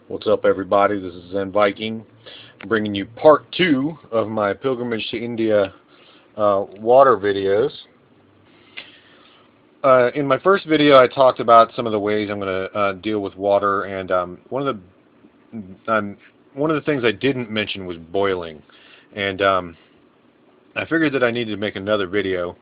What's up, everybody? This is Zen Viking, bringing you part 2 of my pilgrimage to India water videos. In my first video, I talked about some of the ways I'm going to deal with water, and one of the things I didn't mention was boiling, and I figured that I needed to make another video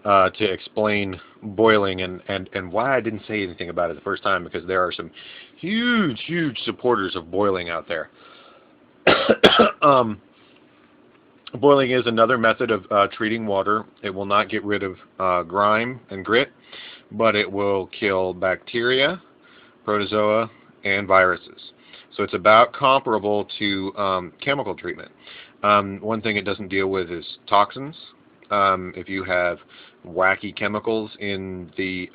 to explain boiling and why I didn't say anything about it the first time, because there are some huge supporters of boiling out there. Boiling is another method of treating water. It will not get rid of grime and grit, but it will kill bacteria, protozoa, and viruses. So it's about comparable to chemical treatment. One thing it doesn't deal with is toxins. If you have wacky chemicals in the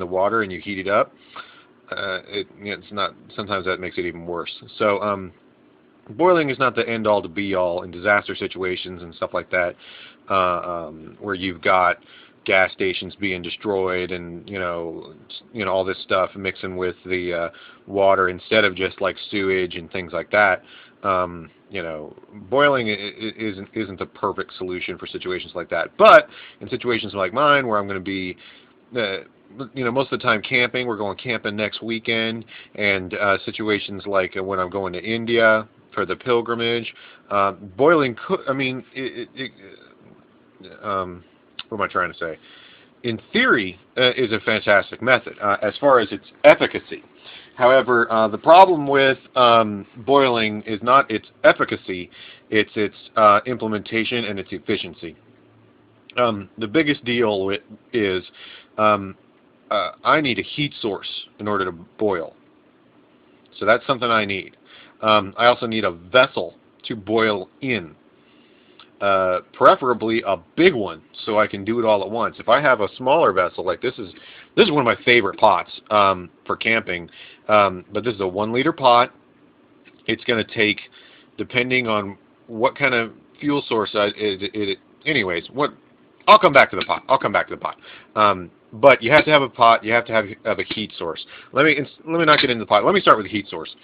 water and you heat it up, it's not. Sometimes that makes it even worse. So boiling is not the end-all to be-all in disaster situations and stuff like that, where you've got gas stations being destroyed and you know all this stuff mixing with the water instead of just like sewage and things like that. Boiling isn't the perfect solution for situations like that. But in situations like mine, where I'm going to be, most of the time camping, we're going camping next weekend, and situations like when I'm going to India for the pilgrimage, boiling could, what am I trying to say? In theory, is a fantastic method as far as its efficacy. However, the problem with boiling is not its efficacy, it's its implementation and its efficiency. The biggest deal is I need a heat source in order to boil. So that's something I need. I also need a vessel to boil in. Preferably a big one, so I can do it all at once. If I have a smaller vessel, like this is one of my favorite pots for camping, but this is a 1 liter pot. It's going to take, depending on what kind of fuel source anyways, I'll come back to the pot. But you have to have a pot. You have to have a heat source. Let me not get into the pot. Let me start with the heat source.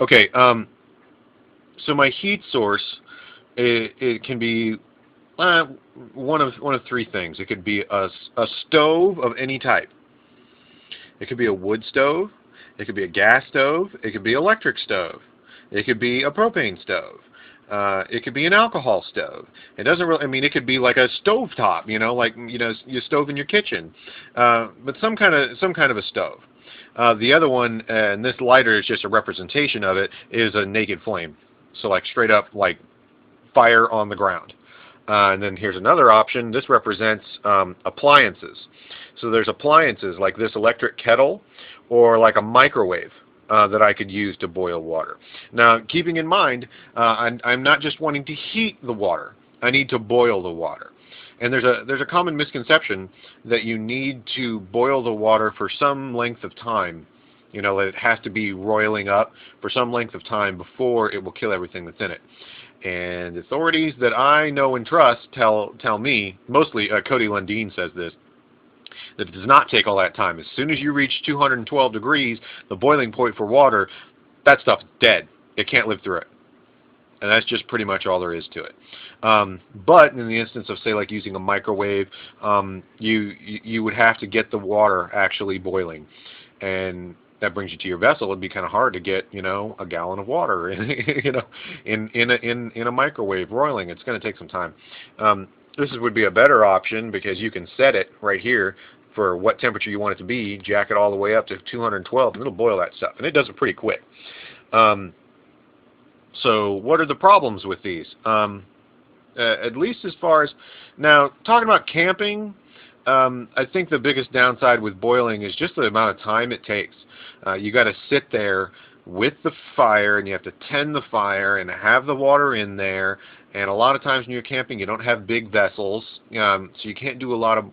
Okay. So my heat source, it can be one of three things. It could be a stove of any type. It could be a wood stove. It could be a gas stove. It could be an electric stove. It could be a propane stove. It could be an alcohol stove. It doesn't really. It could be like a stove top. Your stove in your kitchen. But some kind of a stove. The other one, and this lighter is just a representation of it, is a naked flame. So like straight up like fire on the ground. And then here's another option. This represents appliances. So there's appliances like this electric kettle or like a microwave that I could use to boil water. Now, keeping in mind, I'm not just wanting to heat the water. I need to boil the water. And there's a common misconception that you need to boil the water for some length of time. It has to be roiling up for some length of time before it will kill everything that's in it. And authorities that I know and trust tell me, mostly Cody Lundeen says this, that it does not take all that time. As soon as you reach 212 degrees, the boiling point for water, that stuff's dead. It can't live through it. And that's just pretty much all there is to it. But in the instance of, say, like using a microwave, you would have to get the water actually boiling. And that brings you to your vessel. It'd be kind of hard to get, a gallon of water, in a microwave roiling. It's going to take some time. This would be a better option because you can set it right here for what temperature you want it to be, jack it all the way up to 212, and it'll boil that stuff. And it does it pretty quick. So what are the problems with these? At least as far as, now, talking about camping, I think the biggest downside with boiling is just the amount of time it takes. You got to sit there with the fire, and you have to tend the fire and have the water in there. And a lot of times when you're camping, you don't have big vessels, so you can't do a lot of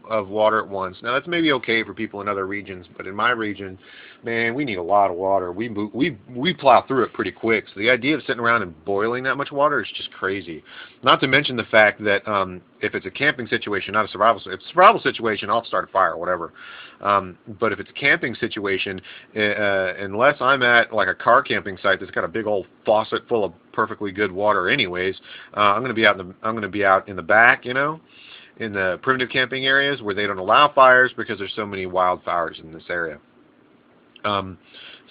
of water at once. Now that's maybe okay for people in other regions, but in my region, man, we need a lot of water. We plow through it pretty quick. So the idea of sitting around and boiling that much water is just crazy. Not to mention the fact that if it's a camping situation, not a survival, if it's a survival situation, I'll start a fire or whatever. But if it's a camping situation, unless I'm at like a car camping site that's got a big old faucet full of perfectly good water, anyways, I'm going to be out in the back, you know, in the primitive camping areas where they don't allow fires because there's so many wildfires in this area.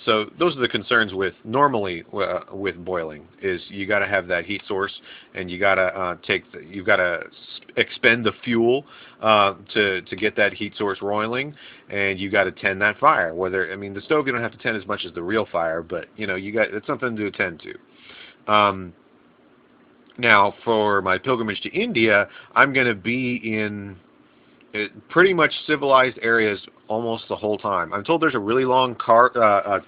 So those are the concerns with normally with boiling, is you got to have that heat source, and you got to expend the fuel to get that heat source roiling, and you got to tend that fire. The stove you don't have to tend as much as the real fire, but you know, it's something to attend to. Now, for my pilgrimage to India, I'm going to be in pretty much civilized areas almost the whole time. I'm told there's a really long a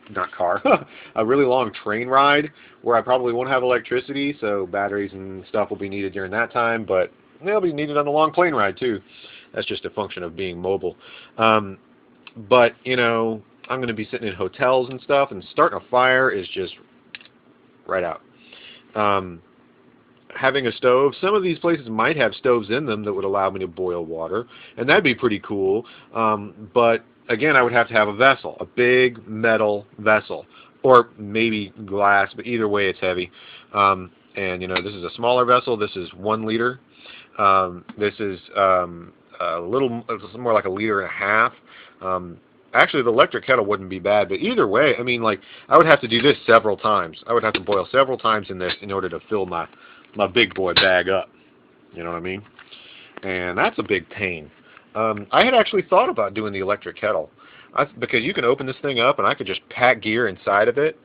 really long train ride where I probably won't have electricity, so batteries and stuff will be needed during that time, but they'll be needed on the long plane ride too. That's just a function of being mobile. But, you know, I'm going to be sitting in hotels and stuff, and starting a fire is just right out. Having a stove, some of these places might have stoves in them that would allow me to boil water, and that'd be pretty cool. But again, I would have to have a vessel, a big metal vessel, or maybe glass, but either way it's heavy. And you know, this is a smaller vessel. This is 1 liter. This is it's more like 1.5 liters. Actually, the electric kettle wouldn't be bad, but either way, I mean, like, I would have to do this several times. I would have to boil several times in this in order to fill my big boy bag up. You know what I mean? And that's a big pain. I had actually thought about doing the electric kettle, because you can open this thing up and I could just pack gear inside of it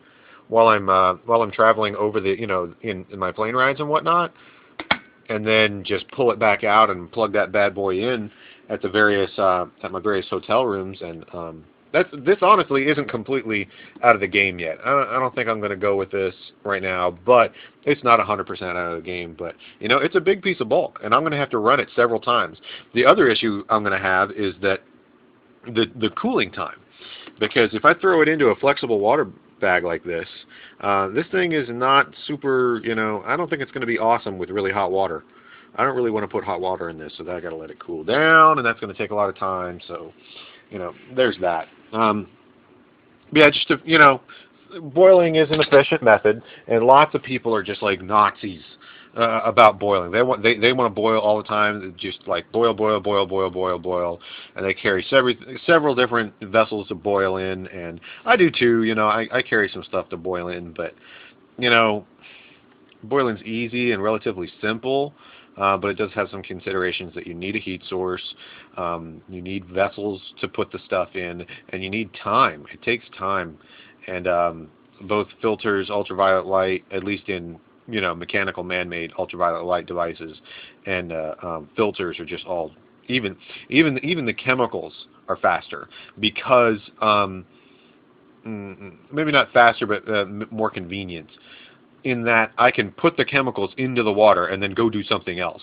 while I'm traveling over the, you know, in my plane rides and whatnot, and then just pull it back out and plug that bad boy in at the various at my various hotel rooms. And this honestly isn't completely out of the game yet. I don't think I'm going to go with this right now, but it's not 100% out of the game. But you know, it's a big piece of bulk, and I'm going to have to run it several times. The other issue I'm going to have is that the cooling time, because if I throw it into a flexible water bag like this, this thing is not super. You know, I don't think it's going to be awesome with really hot water. I don't really want to put hot water in this, so that I got to let it cool down, and that's going to take a lot of time. So, you know, there's that. Yeah, just to, you know, boiling is an efficient method, and lots of people are just like Nazis about boiling. They want to boil all the time, just like boil, and they carry several different vessels to boil in, and I do too. You know, I carry some stuff to boil in, but you know, boiling's easy and relatively simple. But it does have some considerations that you need a heat source, you need vessels to put the stuff in, and you need time. It takes time, and both filters, ultraviolet light, at least in, you know, mechanical man-made ultraviolet light devices, and filters are just all even the chemicals are faster, because maybe not faster, but more convenient, in that I can put the chemicals into the water and then go do something else.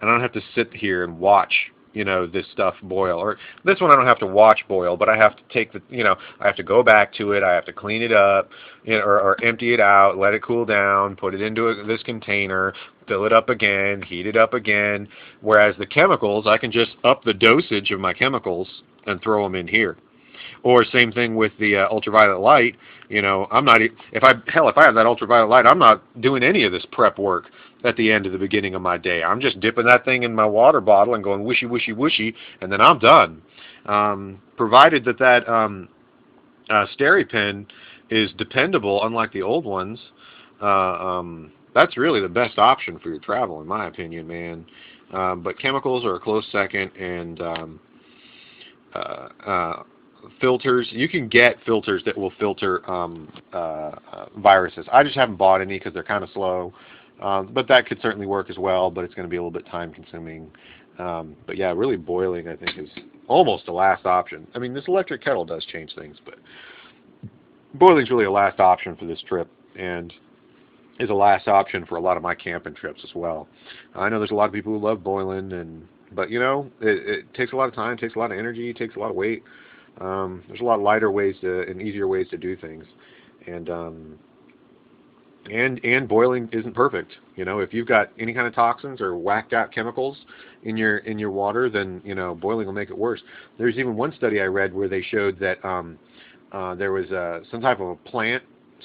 And I don't have to sit here and watch, you know, this stuff boil. Or this one I don't have to watch boil, but I have to take the, you know, I have to go back to it, I have to clean it up, you know, or empty it out, let it cool down, put it into this container, fill it up again, heat it up again. Whereas the chemicals, I can just up the dosage of my chemicals and throw them in here. Or same thing with the ultraviolet light. You know, if I have that ultraviolet light, I'm not doing any of this prep work at the end of the beginning of my day. I'm just dipping that thing in my water bottle and going wishy, wishy, wishy, and then I'm done. Provided that SteriPen is dependable, unlike the old ones, that's really the best option for your travel, in my opinion, man. But chemicals are a close second, and filters, you can get filters that will filter viruses. I just haven't bought any because they're kind of slow, but that could certainly work as well, but it's going to be a little bit time consuming. But yeah, really boiling, I think, is almost the last option. I mean, this electric kettle does change things, but boiling's really a last option for this trip, and is a last option for a lot of my camping trips as well. I know there's a lot of people who love boiling, and But you know, it takes a lot of time, takes a lot of energy, takes a lot of weight. There's a lot lighter ways and easier ways to do things, and and boiling isn't perfect. You know, if you've got any kind of toxins or whacked out chemicals in your water, then you know boiling will make it worse. There's even one study I read where they showed that there was some type of a plant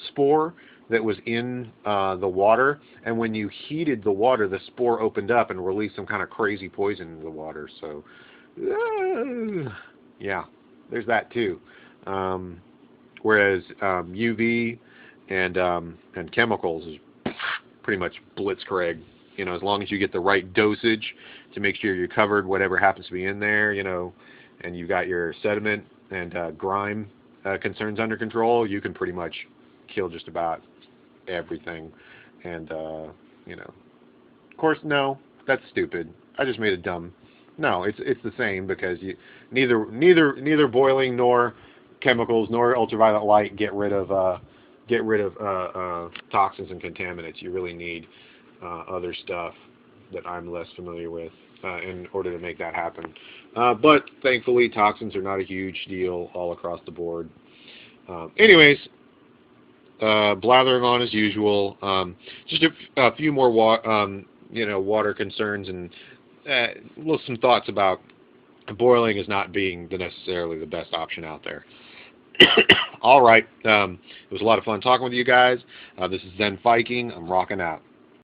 spore that was in the water, and when you heated the water, the spore opened up and released some kind of crazy poison into the water. So, yeah, there's that too. Whereas UV and chemicals is pretty much blitzkrieg. You know, as long as you get the right dosage to make sure you're covered whatever happens to be in there, you know, and you've got your sediment and grime concerns under control, you can pretty much kill just about everything. And you know, of course, no, that's stupid. I just made a dumb. No, it's the same, because neither boiling nor chemicals nor ultraviolet light get rid of toxins and contaminants. You really need other stuff that I'm less familiar with in order to make that happen. But thankfully, toxins are not a huge deal all across the board. Anyways, blathering on as usual. Just a few more water concerns, and some thoughts about boiling as not being necessarily the best option out there. All right. It was a lot of fun talking with you guys. This is Zen Viking. I'm rocking out.